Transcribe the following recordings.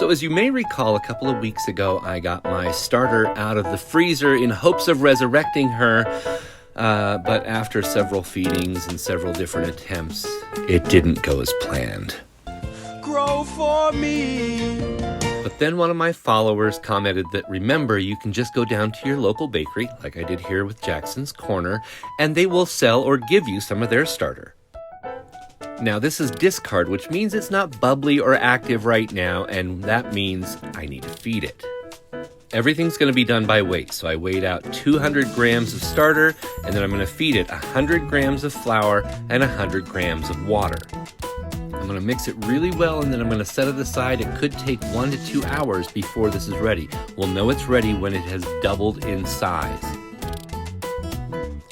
So as you may recall, a couple of weeks ago, I got my starter out of the freezer in hopes of resurrecting her. But after several feedings and several different attempts, it didn't go as planned. Grow for me. But then one of my followers commented that, remember, you can just go down to your local bakery, like I did here with Jackson's Corner, and they will sell or give you some of their starter. Now, this is discard, which means it's not bubbly or active right now, and that means I need to feed it. Everything's going to be done by weight, so I weighed out 200 grams of starter, and then I'm going to feed it 100 grams of flour and 100 grams of water. I'm going to mix it really well, and then I'm going to set it aside. It could take 1 to 2 hours before this is ready. We'll know it's ready when it has doubled in size.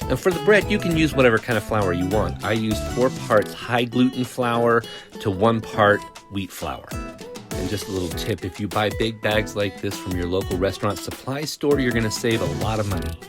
And for the bread, you can use whatever kind of flour you want. I used 4 parts high gluten flour to 1 part wheat flour. And just a little tip, if you buy big bags like this from your local restaurant supply store, you're going to save a lot of money.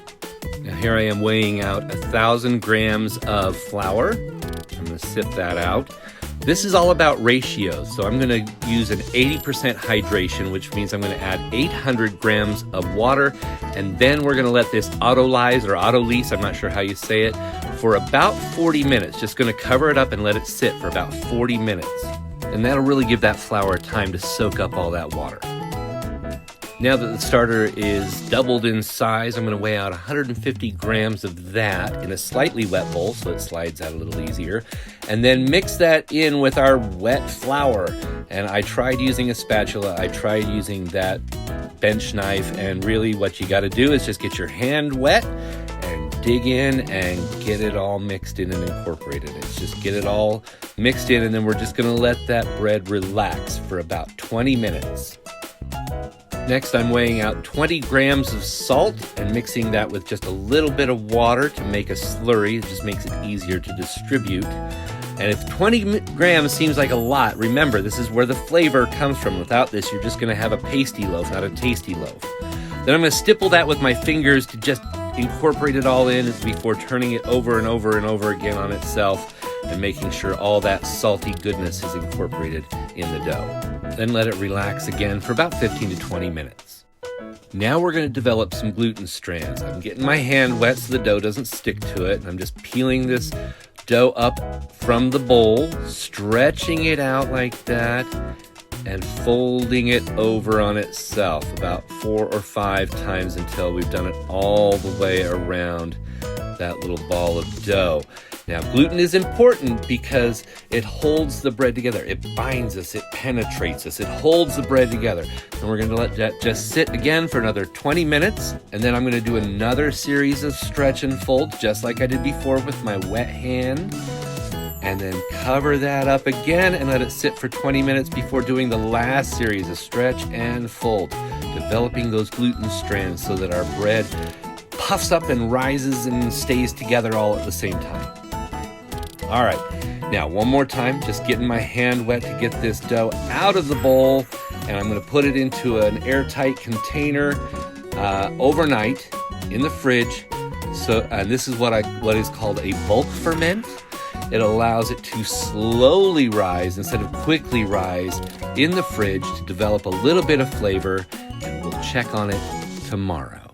Now here I am weighing out 1,000 grams of flour. I'm going to sip that out. This is all about ratios, so I'm going to use an 80% hydration, which means I'm going to add 800 grams of water, and then we're going to let this autolyse or autolyse, I'm not sure how you say it, for about 40 minutes. Just going to cover it up and let it sit for about 40 minutes. And that'll really give that flour time to soak up all that water. Now that the starter is doubled in size, I'm going to weigh out 150 grams of that in a slightly wet bowl so it slides out a little easier. And then mix that in with our wet flour. And I tried using a spatula, I tried using that bench knife, and really what you got to do is just get your hand wet and dig in and get it all mixed in and incorporated. It's just get it all mixed in, and then we're just going to let that bread relax for about 20 minutes. Next, I'm weighing out 20 grams of salt and mixing that with just a little bit of water to make a slurry. It just makes it easier to distribute. And if 20 grams seems like a lot, remember, this is where the flavor comes from. Without this, you're just going to have a pasty loaf, not a tasty loaf. Then I'm going to stipple that with my fingers to just incorporate it all in before turning it over and over and over again on itself and making sure all that salty goodness is incorporated in the dough. Then let it relax again for about 15 to 20 minutes. Now we're going to develop some gluten strands. I'm getting my hand wet so the dough doesn't stick to it. I'm just peeling this dough up from the bowl, stretching it out like that, and folding it over on itself about 4 or 5 times until we've done it all the way around that little ball of dough. Now, gluten is important because it holds the bread together. It binds us, it penetrates us, it holds the bread together. And we're going to let that just sit again for another 20 minutes. And then I'm going to do another series of stretch and fold, just like I did before with my wet hand. And then cover that up again and let it sit for 20 minutes before doing the last series of stretch and fold, developing those gluten strands so that our bread puffs up and rises and stays together all at the same time. All right, now one more time, just getting my hand wet to get this dough out of the bowl, and I'm going to put it into an airtight container overnight in the fridge. So, and this is what is called a bulk ferment. It allows it to slowly rise instead of quickly rise in the fridge to develop a little bit of flavor, and we'll check on it tomorrow.